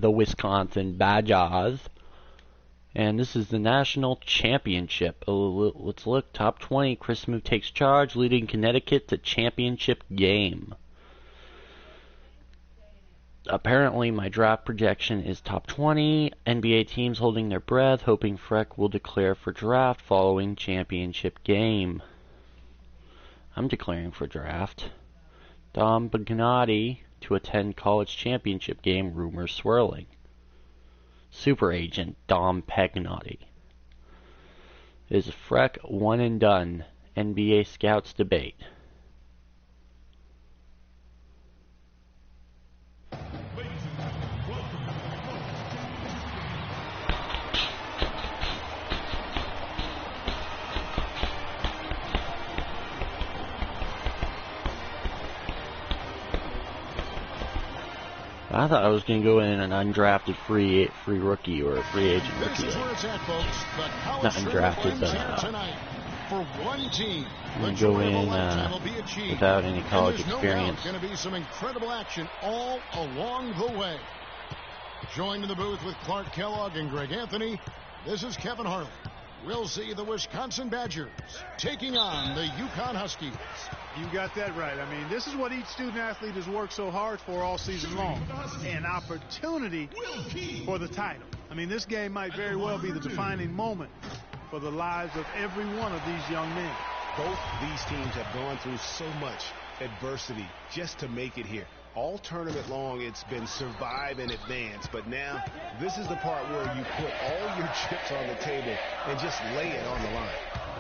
the Wisconsin Badgers. And this is the national championship. Let's look. Top 20. Chris Smoot takes charge, leading Connecticut to championship game. Apparently, my draft projection is top 20. NBA teams holding their breath, hoping Freck will declare for draft following championship game. I'm declaring for draft. Dom Bagnotti to attend college championship game, rumors swirling. Super agent Dom Pagnotti. Is Freck one and done? NBA scouts debate. I thought I was going to go in an undrafted free rookie or a free agent rookie. Not undrafted, but I'm going to go in without any college experience. Going to be some incredible action all along the way. Joined in the booth with Clark Kellogg and Greg Anthony, this is Kevin Harlan. We'll see the Wisconsin Badgers taking on the UConn Huskies. You got that right. I mean, this is what each student athlete has worked so hard for all season long. An opportunity for the title. I mean, this game might very well be the defining moment for the lives of every one of these young men. Both these teams have gone through so much adversity just to make it here. All tournament long, it's been survive and advance. But now, this is the part where you put all your chips on the table and just lay it on the line.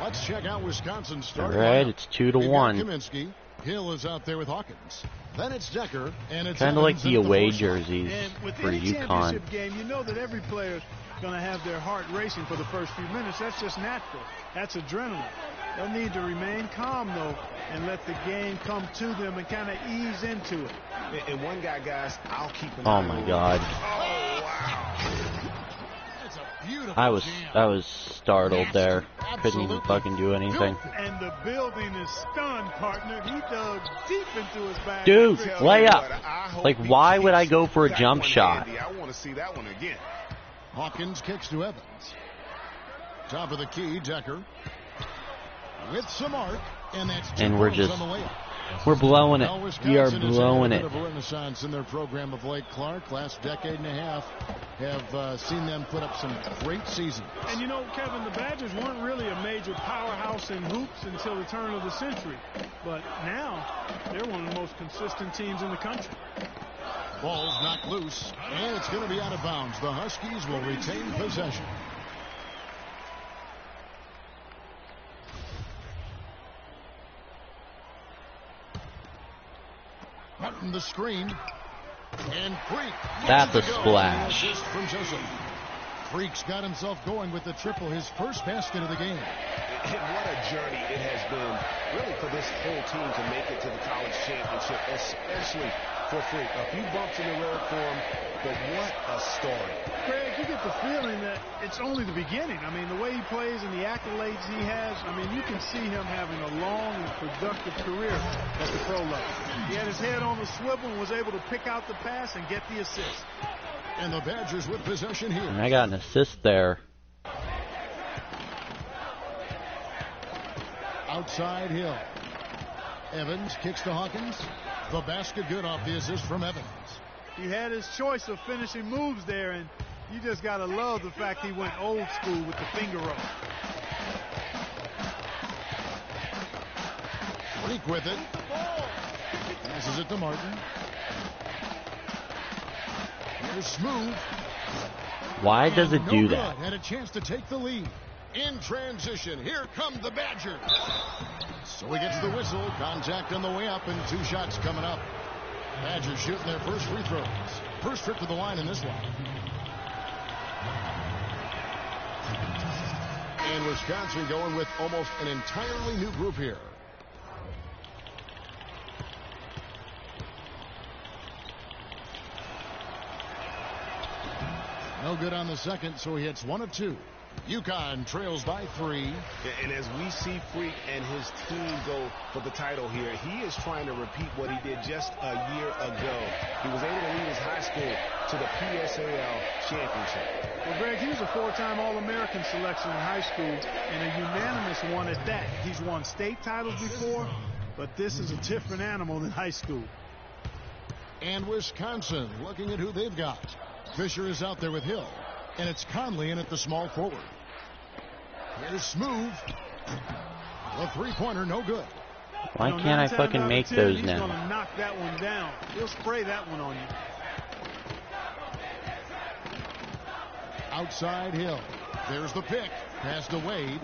Let's check out Wisconsin's start. All right, it's 2-1. Kaminsky. Hill is out there with Hawkins. Then it's Decker, and it's kind of like the away jerseys for UConn. Game, you know that every player is going to have their heart racing for the first few minutes. That's just natural. That's adrenaline. They'll need to remain calm, though, and let the game come to them and kind of ease into it. And one guy, guys, I'll keep an eye on. Oh, my God. Oh, wow. I was startled there. Couldn't even fucking do anything. And the building is stunned, partner. He dug deep into his bag. Dude, lay up. Like, why would I go for a jump shot? I want to see that one again. Hawkins kicks to Evans. Top of the key, Decker. With some arc, and we're just blowing it. We are blowing it. A renaissance in their program of late. Clark, last decade and a half, have seen them put up some great seasons. And you know, Kevin, the Badgers weren't really a major powerhouse in hoops until the turn of the century. But now, they're one of the most consistent teams in the country. Ball's knocked loose, and it's going to be out of bounds. The Huskies will retain possession. Martin the screen, and Freak. That's a splash. From Joseph. Freak's got himself going with the triple, his first basket of the game. And what a journey it has been, really, for this whole team to make it to the college championship, especially for Freak. A few bumps in the road for him, but what a story. Greg, you get the feeling that it's only the beginning. I mean, the way he plays and the accolades he has, I mean, you can see him having a long and productive career at the pro level. He had his head on the swivel and was able to pick out the pass and get the assist. And the Badgers with possession here. And I got an assist there. Outside Hill. Evans kicks to Hawkins. The basket good off the assist from Evans. He had his choice of finishing moves there, and you just got to love the fact he went old school with the finger roll. Freak with it. Passes it to Martin. Here's Smooth. Why does it do that? Had a chance to take the lead. In transition, here come the Badgers. So he gets the whistle. Contact on the way up, and 2 shots coming up. Badgers shooting their first free throws. First trip to the line in this one. And Wisconsin going with almost an entirely new group here. No good on the second, so he hits 1 of 2. UConn trails by 3. And as we see Freak and his team go for the title here, he is trying to repeat what he did just a year ago. He was able to lead his high school to the PSAL championship. Well, Greg, he was a 4-time All-American selection in high school and a unanimous one at that. He's won state titles before, but this is a different animal than high school. And Wisconsin looking at who they've got. Fisher is out there with Hill, and it's Conley in at the small forward. Here's Smooth. The three-pointer, no good. Why can't I fucking make those he's now? He's going to knock that one down. He'll spray that one on you. Outside Hill. There's the pick. Pass to Wade.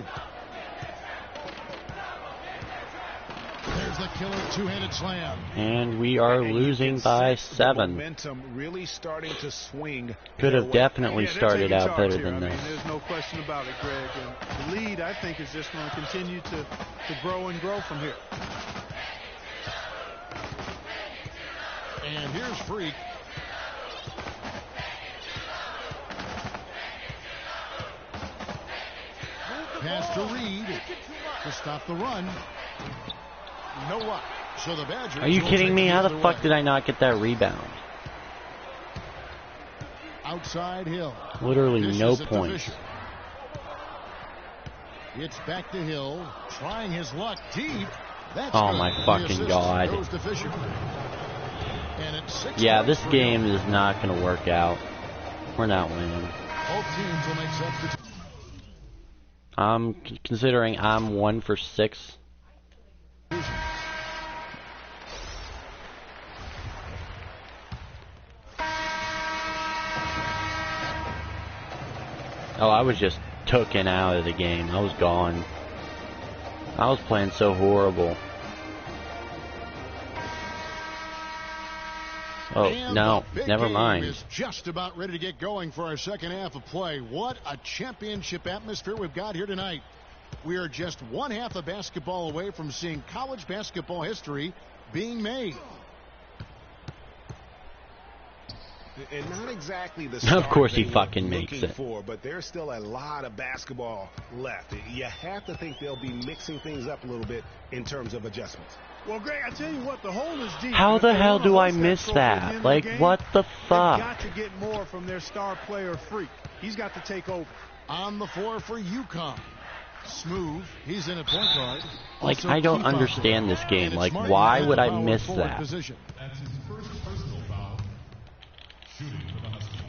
There's the killer two-handed slam. And we are losing by 7. Momentum really starting to swing. Could have definitely started out better than this. There's no question about it, Greg. And the lead, I think, is just going to continue to grow and grow from here. And here's Freak. Pass to Reed to stop the run. No luck. So the Badgers. Are you kidding me? How the fuck did I not get that rebound? Outside Hill. Literally no points. It's back to Hill, trying his luck deep. That's oh good. My fucking God. Goes to Fisher. And it's yeah, this game is not going to work out. We're not winning. Both teams will make substitutions. Considering I'm 1 for 6. Oh, I was just taken out of the game. I was gone. I was playing so horrible. Oh, and no, never mind. Is just about ready to get going for our second half of play. What a championship atmosphere we've got here tonight. We are just one half of basketball away from seeing college basketball history being made. And not exactly the start of course he they fucking were makes looking it. for, but there's still a lot of basketball left. You have to think they'll be mixing things up a little bit in terms of adjustments. Well, Greg, I tell you what, the hole is deep. How the hell do I miss that? Like, what the fuck? They've got to get more from their star player, Freak. He's got to take over. On the floor for UConn. Smooth. He's in at point guard. Like, Also I don't keep understand this game. Like, Martin why at would the I power miss forward that? Position. That's his first personal foul. Shooting for the Huskies.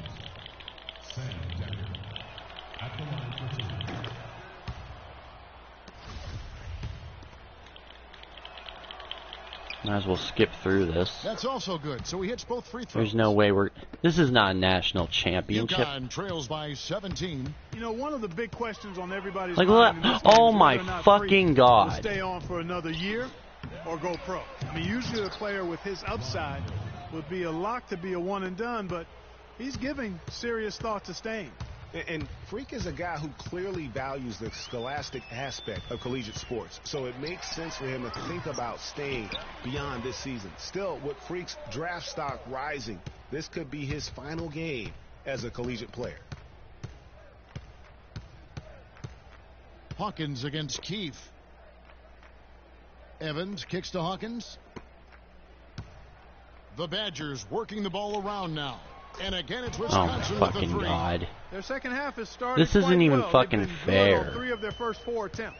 Sam Decker. At the line for 2. Might as well skip through this. That's also good. So he hits both free throws. There's no way we're... This is not a national championship. UConn trails by 17. You know, one of the big questions on everybody's Like, mind look, in this game oh is my whether or not fucking Freak will God. stay on for another year or go pro. I mean, usually a player with his upside would be a lock to be a one and done, but he's giving serious thought to staying. And Freak is a guy who clearly values the scholastic aspect of collegiate sports, so it makes sense for him to think about staying beyond this season. Still, with Freak's draft stock rising, this could be his final game as a collegiate player. Hawkins against Keefe. Evans kicks to Hawkins. The Badgers working the ball around now. And again, it's Oh Wisconsin my with the fucking three. God. Their second half has started. This isn't quite even well. fucking They've been fair. good on 3 of their first 4 attempts.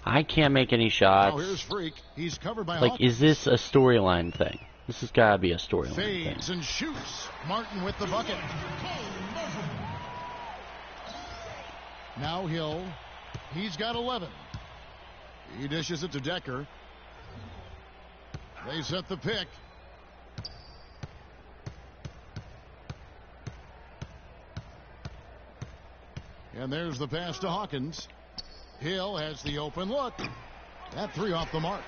I can't make any Now shots. here's Freak. He's covered by Like, Hawkins. is this a storyline thing? This has got to be a storyline thing. Fades and shoots. Martin with the bucket. Now Hill. He's got 11. He dishes it to Decker. They set the pick. And there's the pass to Hawkins. Hill has the open look. That 3 off the mark.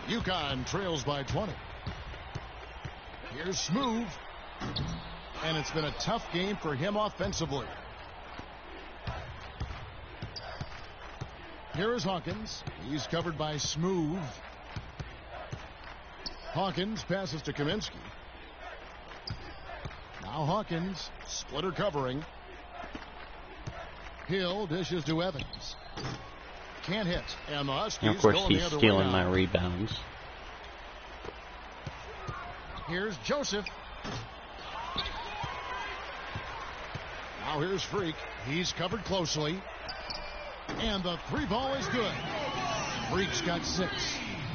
UConn trails by 20. Here's Smooth. And it's been a tough game for him offensively. Here is Hawkins. He's covered by Smooth. Hawkins passes to Kaminsky. Now Hawkins, splitter covering. Hill dishes to Evans. Can't hit. And the Huskies And of course, going he's the other stealing way my out. rebounds. Here's Joseph. Now here's Freak. He's covered closely. And the three ball is good. Freak's got 6.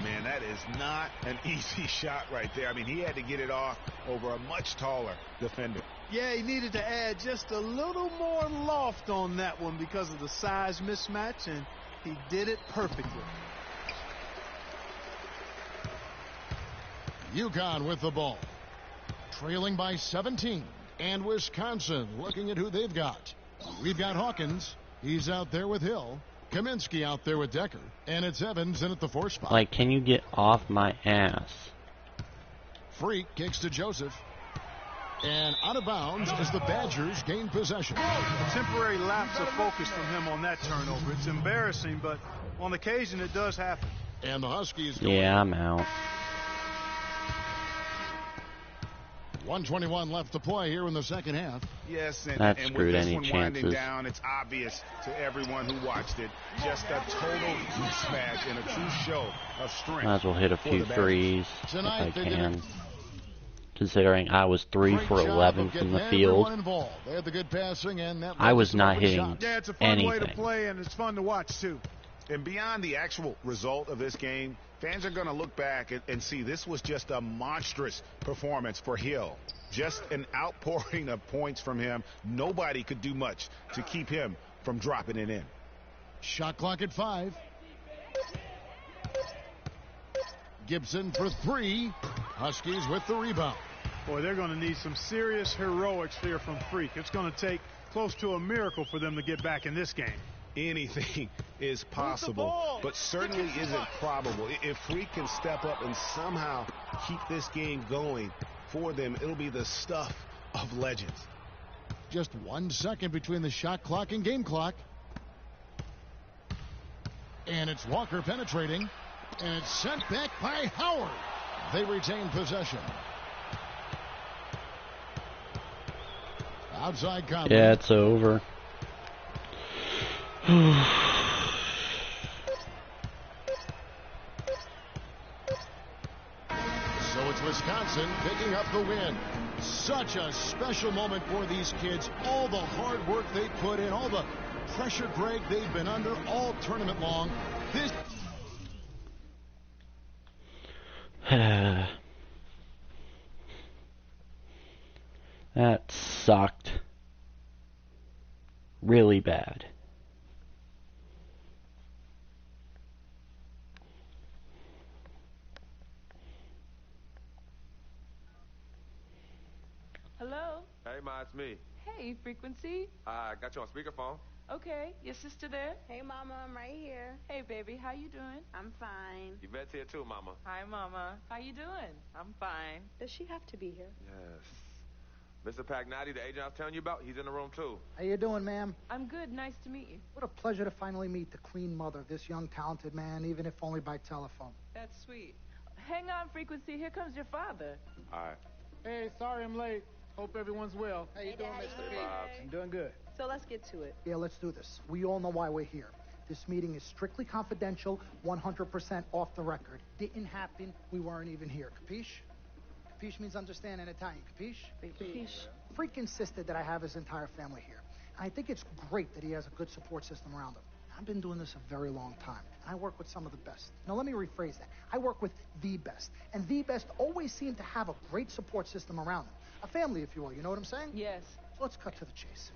Man, that is not an easy shot right there. I mean, he had to get it off over a much taller defender. Yeah, he needed to add just a little more loft on that one because of the size mismatch, and he did it perfectly. UConn with the ball. Trailing by 17. And Wisconsin looking at who they've got. We've got Hawkins. He's out there with Hill. Kaminsky out there with Decker. And it's Evans in at the 4 spot. Like, can you get off my ass? Freak kicks to Joseph. And out of bounds as the Badgers gain possession. A temporary lapse of focus from him on that turnover. It's embarrassing, but on occasion it does happen. And the Huskies. Yeah, I'm out. 1:21 left to play here in the second half. Yes, and That with screwed this any one winding chances. down, it's obvious to everyone who watched it. Just a total mismatch and a true show of strength. Might as well hit a for few the Badgers. threes if Tonight I they did can. it. Considering I was 3 Great for job 11 of from getting the everyone field. involved. They had the good passing and that I led to was some not open hitting shots. Yeah, it's a fun way to anything. play, and it's fun to watch, too. And beyond the actual result of this game, fans are going to look back and see this was just a monstrous performance for Hill. Just an outpouring of points from him. Nobody could do much to keep him from dropping it in. Shot clock at 5. Gibson for 3. Huskies with the rebound. Boy, they're going to need some serious heroics here from Freak. It's going to take close to a miracle for them to get back in this game. Anything is possible, but certainly isn't probable. If Freak can step up and somehow keep this game going for them, it'll be the stuff of legends. Just 1 second between the shot clock and game clock. And it's Walker penetrating. And it's sent back by Howard. They retain possession. Outside Conley. Yeah, it's over. So it's Wisconsin picking up the win. Such a special moment for these kids. All the hard work they put in, all the pressure, Greg, they've been under all tournament long. This That sucked. Really bad. Hello? Hey, Ma, it's me. Hey, Frequency. I got you on speakerphone. Okay, your sister there? Hey, Mama, I'm right here. Hey, baby, how you doing? I'm fine. Yvette's here too, Mama. Hi, Mama. How you doing? I'm fine. Does she have to be here? Yes. Mr. Pagnotti, the agent I was telling you about, he's in the room too. How you doing, ma'am? I'm good. Nice to meet you. What a pleasure to finally meet the clean mother of this young, talented man, even if only by telephone. That's sweet. Hang on, Frequency. Here comes your father. All right. Hey, sorry I'm late. Hope everyone's well. How you doing, Daddy. Mr. Hey, P? Bobs. I'm doing good. So let's get to it. Yeah, let's do this. We all know why we're here. This meeting is strictly confidential, 100% off the record. Didn't happen. We weren't even here. Capiche? Capiche means understand in Italian. Capiche? Capiche. Freak insisted that I have his entire family here. And I think it's great that he has a good support system around him. I've been doing this a very long time, and I work with some of the best. Now, let me rephrase that. I work with the best, and the best always seem to have a great support system around them. A family, if you will. You know what I'm saying? Yes. So let's cut to the chase.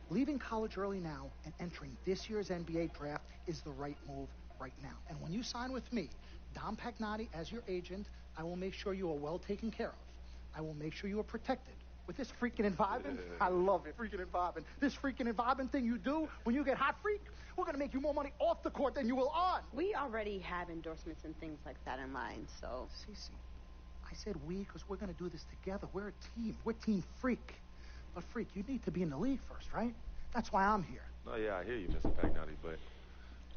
Leaving college early now and entering this year's NBA draft is the right move right now. And when you sign with me, Dom Pagnotti, as your agent, I will make sure you are well taken care of. I will make sure you are protected. With this freaking and vibing, I love it, freaking and vibing. This freaking and vibing thing you do when you get hot, freak, we're going to make you more money off the court than you will on. We already have endorsements and things like that in line, so. Cece, I said we because we're going to do this together. We're a team. We're Team Freak. But, Freak, you need to be in the league first, right? That's why I'm here. No, yeah, I hear you, Mr. Pagnotti, but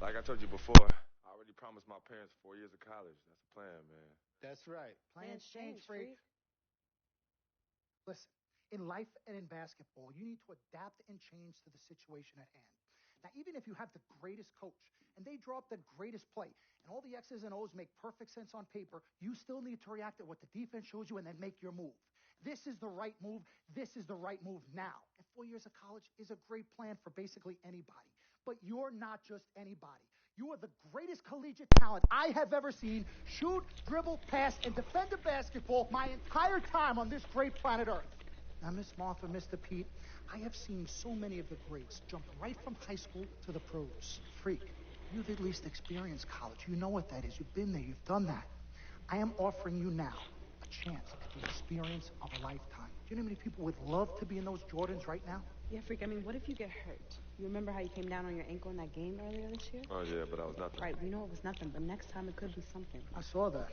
like I told you before, I already promised my parents 4 years of college. That's the plan, man. That's right. Plans change, Freak. Listen, In life and in basketball, you need to adapt and change to the situation at hand. Now, even if you have the greatest coach and they draw up the greatest play and all the X's and O's make perfect sense on paper, you still need to react to what the defense shows you and then make your move. This is the right move. This is the right move now. And 4 years of college is a great plan for basically anybody. But you're not just anybody. You are the greatest collegiate talent I have ever seen shoot, dribble, pass, and defend a basketball my entire time on this great planet Earth. Now, Miss Martha, Mr. Pete, I have seen so many of the greats jump right from high school to the pros. Freak, you've at least experienced college. You know what that is. You've been there. You've done that. I am offering you now a chance at the experience of a lifetime. Do you know how many people would love to be in those Jordans right now? Yeah, Freak, I mean, what if you get hurt? You remember how you came down on your ankle in that game earlier this year? Oh, yeah, but that was nothing. Right, we know it was nothing, but next time it could be something. I saw that.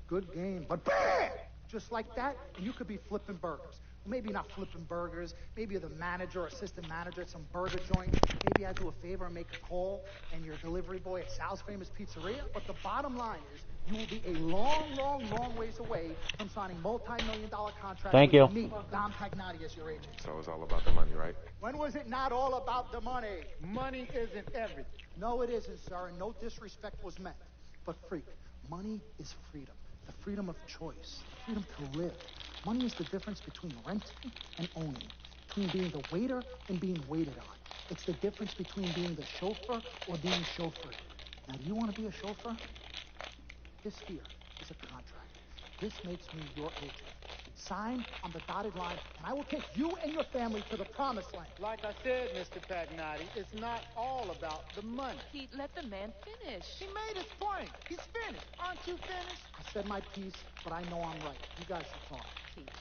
Good game. But bam! Just like that, and you could be flipping burgers. Well, maybe not flipping burgers. Maybe you're the manager or assistant manager at some burger joint. Maybe I do a favor and make a call, and you're a delivery boy at Sal's Famous Pizzeria. But the bottom line is, you will be a long, long, long ways away from signing multi-million-dollar contracts with me, Dom Pagnotti, as your agent. So it's all about the money, right? When was it not all about the money? Money isn't everything. No, it isn't, sir, and no disrespect was meant. But, freak, money is freedom. The freedom of choice, the freedom to live. Money is the difference between renting and owning, between being the waiter and being waited on. It's the difference between being the chauffeur or being chauffeured. Now, do you want to be a chauffeur? This here is a contract. This makes me your agent. Sign on the dotted line, and I will take you and your family to the promised land. Like I said, Mr. Pagnotti, it's not all about the money. Pete, let the man finish. He made his point. He's finished. Aren't you finished? I said my piece, but I know I'm right. You guys should talk. Pete,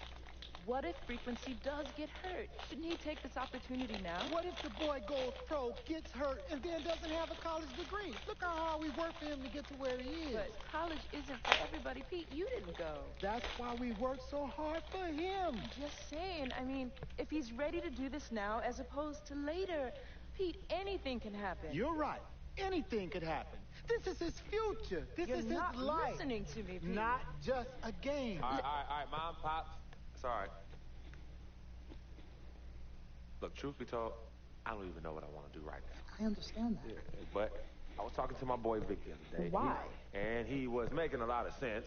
what if Frequency does get hurt? Shouldn't he take this opportunity now? What if the boy goes pro, gets hurt, and then doesn't have a college degree? Look how hard we worked for him to get to where he is. But college isn't for everybody. Pete, you didn't go. That's why we worked so hard for him. Just saying. I mean, if he's ready to do this now as opposed to later, Pete, anything can happen. You're right. Anything could happen. This is his future. This is his life. You're not listening to me, Pete. Not just a game. All right, Mom, Pops. It's all right. Look, truth be told, I don't even know what I want to do right now. I understand that. Yeah, but I was talking to my boy Vic the other day. Why? And he was making a lot of sense.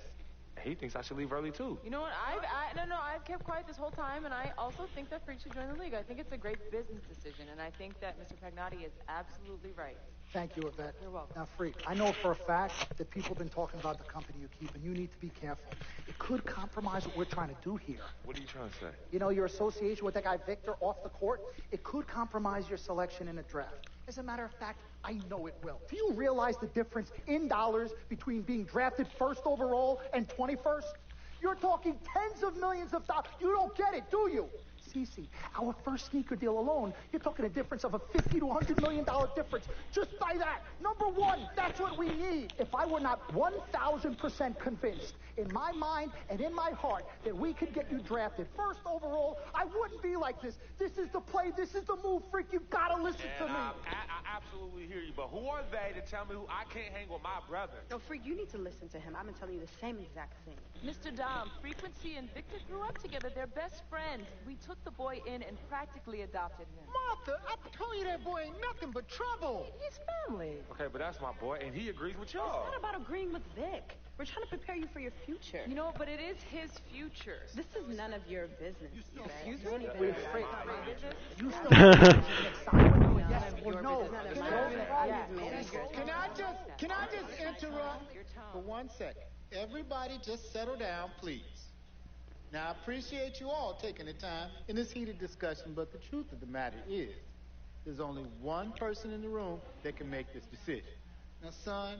He thinks I should leave early, too. You know what? I've kept quiet this whole time, and I also think that Freak should join the league. I think it's a great business decision, and I think that Mr. Pagnotti is absolutely right. Thank you, Yvette. You're welcome. Now, Freak, I know for a fact that people have been talking about the company you keep, and you need to be careful. It could compromise what we're trying to do here. What are you trying to say? You know, your association with that guy Victor off the court, it could compromise your selection in a draft. As a matter of fact, I know it will. Do you realize the difference in dollars between being drafted first overall and 21st? You're talking tens of millions of dollars. You don't get it, do you? Cece, our first sneaker deal alone, you're talking a difference of a $50 to $100 million difference just by that. Number one, that's what we need. If I were not 1,000% convinced in my mind and in my heart that we could get you drafted first overall, I wouldn't be like this. This is the play. This is the move, Freak. You've got to listen to me. I absolutely hear you, but who are they to tell me who I can't hang with my brother? No, Freak, you need to listen to him. I've been telling you the same exact thing. Mr. Dom, Frequency and Victor grew up together. They're best friends. We took the boy in and practically adopted him. Martha, I told you that boy ain't nothing but trouble. He's family. Okay, but that's my boy, and he agrees with It's y'all. not about agreeing with Vic. We're trying to prepare you for your future. You know, but it is his future. This is none of your business. Excuse me? Don't even Wait, know Freak. why. You still have yes or no? Can I just interrupt for 1 second? Everybody just settle down, please. Now, I appreciate you all taking the time in this heated discussion, but the truth of the matter is, there's only one person in the room that can make this decision. Now, son,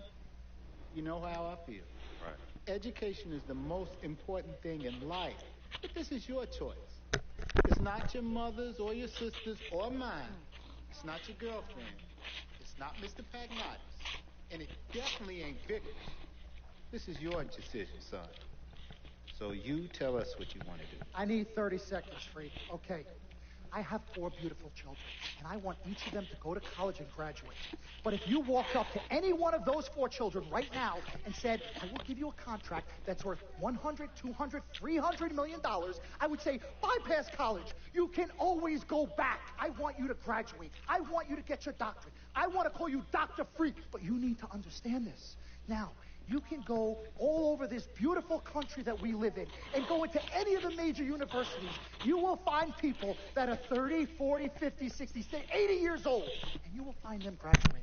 you know how I feel. Right. Education is the most important thing in life, but this is your choice. It's not your mother's or your sister's or mine. It's not your girlfriend. It's not Mr. Pagnotti's. And it definitely ain't Victor's. This is your decision, son. So you tell us what you want to do. I need 30 seconds, Freak. Okay. I have 4 beautiful children, and I want each of them to go to college and graduate. But if you walked up to any one of those 4 children right now and said, I will give you a contract that's worth $100, $200, $300 million, I would say, bypass college. You can always go back. I want you to graduate. I want you to get your doctorate. I want to call you Dr. Freak, but you need to understand this. Now, you can go all over this beautiful country that we live in and go into any of the major universities. You will find people that are 30, 40, 50, 60, 80 years old, and you will find them graduating.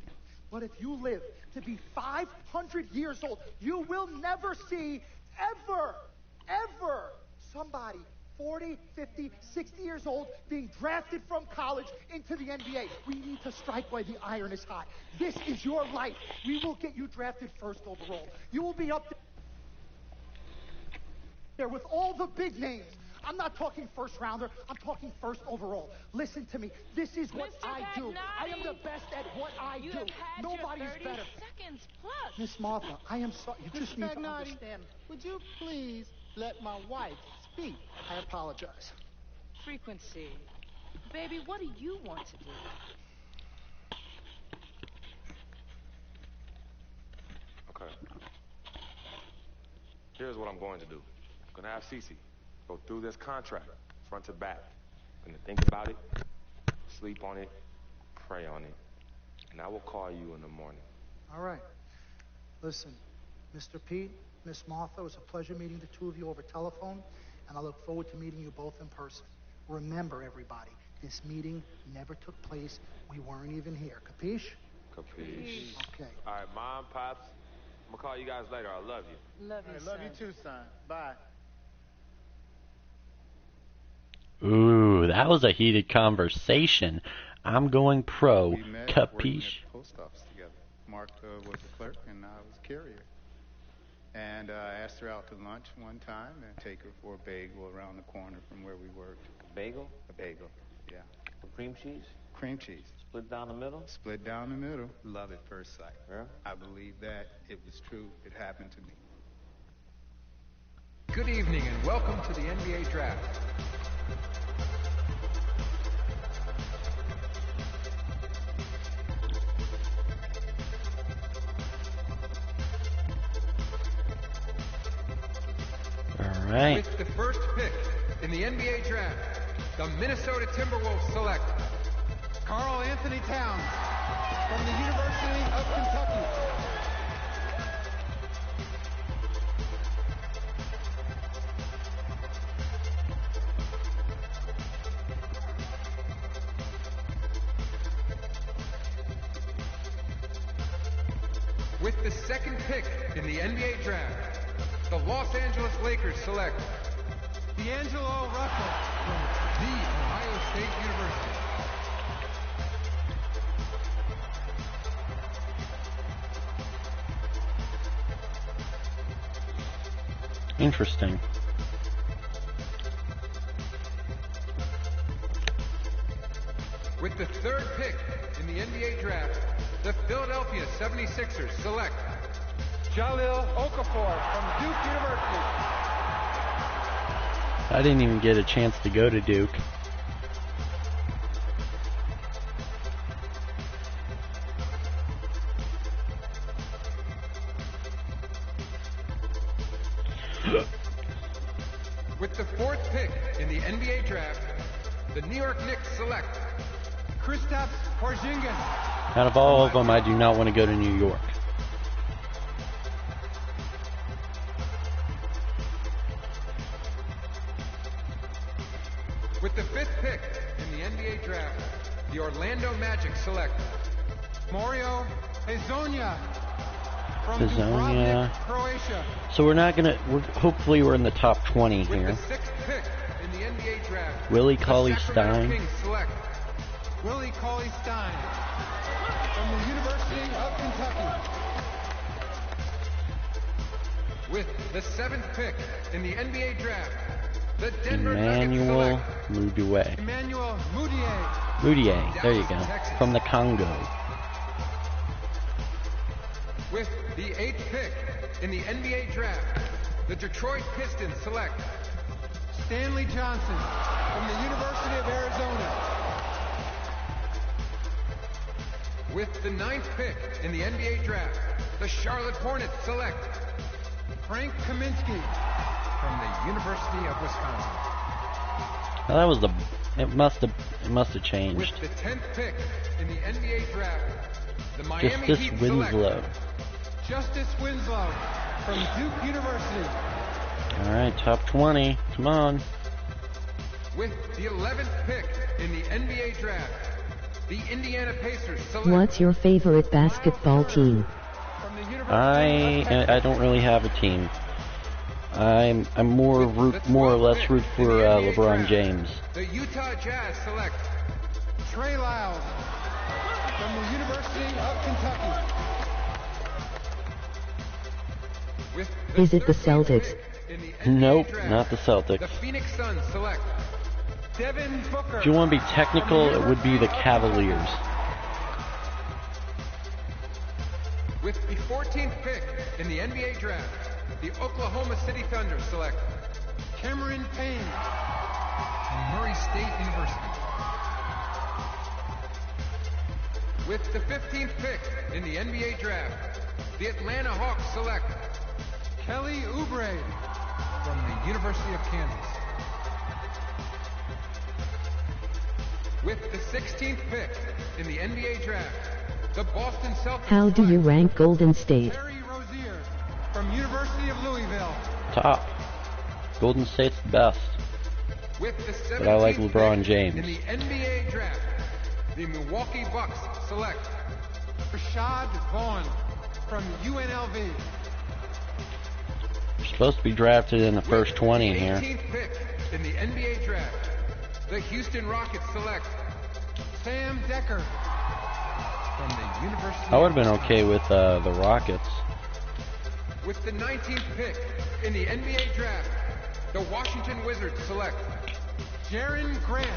But if you live to be 500 years old, you will never see ever somebody 40, 50, 60 years old being drafted from college into the NBA. We need to strike while the iron is hot. This is your life. We will get you drafted first overall. You will be up there with all the big names. I'm not talking first rounder. I'm talking first overall. Listen to me. This is what I do. I am the best at what I do. Nobody's better. Seconds plus. Miss Martha, I am sorry. You just need to understand. Would you please let my wife speak? I apologize. Frequency. Baby, what do you want to do? Okay. Here's what I'm going to do. I'm gonna have Cece go through this contract, front to back. I'm gonna think about it, sleep on it, pray on it, and I will call you in the morning. All right. Listen, Mr. Pete, Miss Martha, it was a pleasure meeting the 2 of you over telephone, and I look forward to meeting you both in person. Remember, everybody, this meeting never took place. We weren't even here. Capiche? Capiche. Okay. All right, Mom, Pops, I'm gonna call you guys later. I love you. Love you, I love you too, son. Bye. Ooh, that was a heated conversation. I'm going pro. We met working Capiche? at the post office together. Mark was a clerk and I was a carrier. And I asked her out to lunch one time and take her for a bagel around the corner from where we worked. A bagel? A bagel, yeah. With cream cheese? Cream cheese. Split down the middle? Split down the middle. Love at first sight. Yeah? I believe that it was true. It happened to me. Good evening and welcome to the NBA Draft. All right. With the first pick in the NBA Draft, the Minnesota Timberwolves select Karl Anthony Towns from the University of Kentucky. With the second pick in the NBA Draft, the Los Angeles Lakers select D'Angelo Russell from The Ohio State University. Interesting. With the third pick in the NBA Draft, the Philadelphia 76ers select Jahlil Okafor from Duke University. I didn't even get a chance to go to Duke. With the fourth pick in the NBA Draft, the New York Knicks select Kristaps Porzingis. Out of all of them, I do not want to go to New York. With the fifth pick in the NBA Draft, the Orlando Magic select Mario Hezonja from Dubrovnik, Croatia. So we're not gonna. Hopefully we're in the top 20 With here. the sixth pick in the NBA Draft, Willie the Cauley-Stein. Sacramento Kings select Willie Cauley-Stein from the University of Kentucky. With the seventh pick in the NBA Draft, the Denver Nuggets Emmanuel select Mudiay. Emmanuel Mudiay. Mudiay, there you go. Texas. From the Congo. With the eighth pick in the NBA Draft, the Detroit Pistons select Stanley Johnson from the University of Arizona. With the 9th pick in the NBA draft, the Charlotte Hornets select Frank Kaminsky from the University of Wisconsin. Well, that was it must have changed. With the 10th pick in the NBA draft, the Miami Heat Winslow. select Justice Winslow from Duke University. All right, top 20. Come on. With the 11th pick in the NBA draft, the Indiana Pacers select. What's your favorite basketball team? I don't really have a team. I'm more or less root for LeBron James. The Utah Jazz select Trey Lyles from the University of Kentucky. Is it the Celtics? Nope, not the Celtics. The Phoenix Suns select Devin Booker. If you want to be technical, it would be the Cavaliers. With the 14th pick in the NBA draft, the Oklahoma City Thunder select Cameron Payne from Murray State University. With the 15th pick in the NBA draft, the Atlanta Hawks select Kelly Oubre from the University of Kansas. With the 16th pick in the NBA draft, the Boston Celtics. How do you rank Golden State? Terry Rozier from University of Louisville. Top. Golden State's the best. With the 17th But I like LeBron James. In the NBA draft, the Milwaukee Bucks select Rashad Vaughn from UNLV. You're supposed to be drafted in the first 20 here. 18th pick in the NBA draft, the Houston Rockets select Sam Decker from the University. I would have been okay with the Rockets. With the 19th pick in the NBA draft, the Washington Wizards select Jaren Grant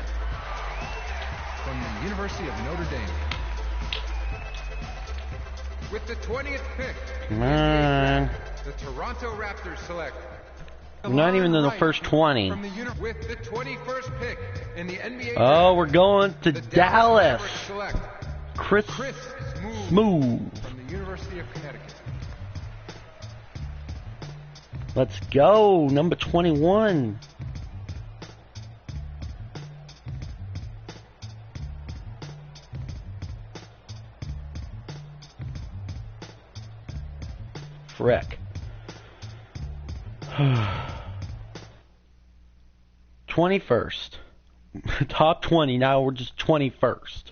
from the University of Notre Dame. With the 20th pick, Come on. the Toronto Raptors select. We're not even in the first 20. With the 21st pick in the NBA. Oh, we're going to the Dallas. Select Chris Smooth from the University of Connecticut. Let's go, number 21. Frick. 21st. Top 20. Now we're just 21st.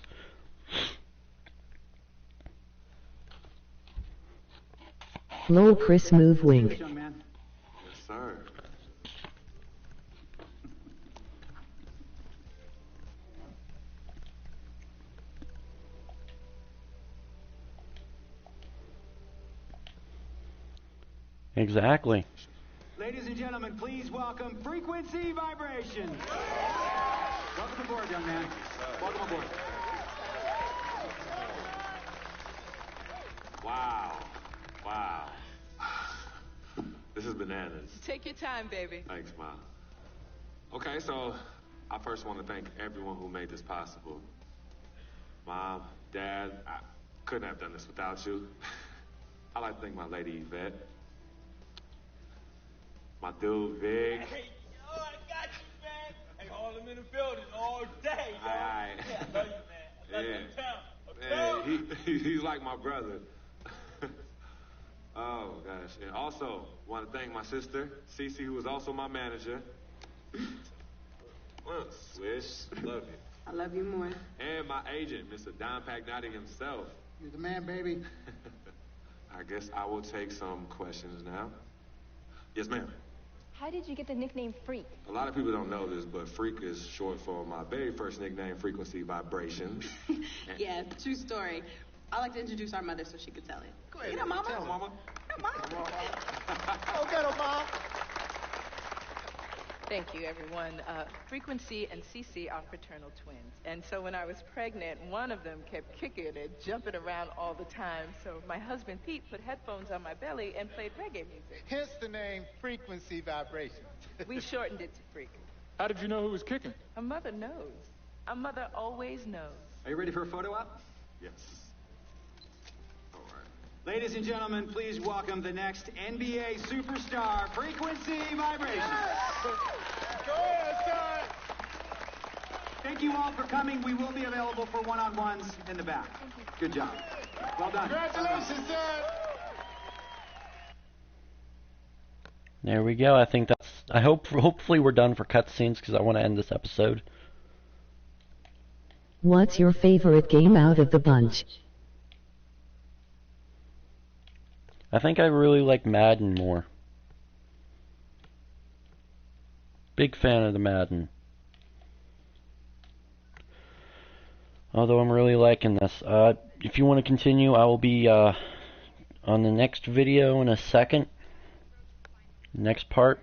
Lol, Chris move wink. Yes, sir. Exactly. Ladies and gentlemen, please welcome Frequency Vibration. Welcome aboard, young man. Welcome aboard. Wow. Wow. This is bananas. Take your time, baby. Thanks, Mom. Okay, so I first want to thank everyone who made this possible. Mom, Dad, I couldn't have done this without you. I'd like to thank my lady Yvette. My dude, Vig. Hey, yo, I got you, man. Hey, hold him in the building all day, yo. Aye. Yeah, I love you, man. Love you, town. He's like my brother. Oh, gosh. And also, want to thank my sister, Cece, who is also my manager. Swish, love you. I love you more. And my agent, Mr. Don Pagnotti himself. You're the man, baby. I guess I will take some questions now. Yes, ma'am. How did you get the nickname Freak? A lot of people don't know this, but Freak is short for my very first nickname, Frequency Vibration. Yeah, true story. I like to introduce our mother so she could tell it. Go ahead. You know, Mama. Tell Mama. Yeah, Mama. Go get her, Mom. Thank you, everyone. Frequency and Cece are fraternal twins. And so when I was pregnant, one of them kept kicking and jumping around all the time. So my husband, Pete, put headphones on my belly and played reggae music. Hence the name Frequency Vibration. We shortened it to Freak. How did you know who was kicking? A mother knows. A mother always knows. Are you ready for a photo op? Yes. All right. Ladies and gentlemen, please welcome the next NBA superstar, Frequency Vibration. Go ahead, son. Thank you all for coming. We will be available for one-on-ones in the back. Good job. Well done. Congratulations, son. There we go. I think that's. Hopefully we're done for cutscenes because I want to end this episode. What's your favorite game out of the bunch? I think I really like Madden more. Big fan of the Madden. Although I'm really liking this. If you want to continue, I will be on the next video in a second. Next part.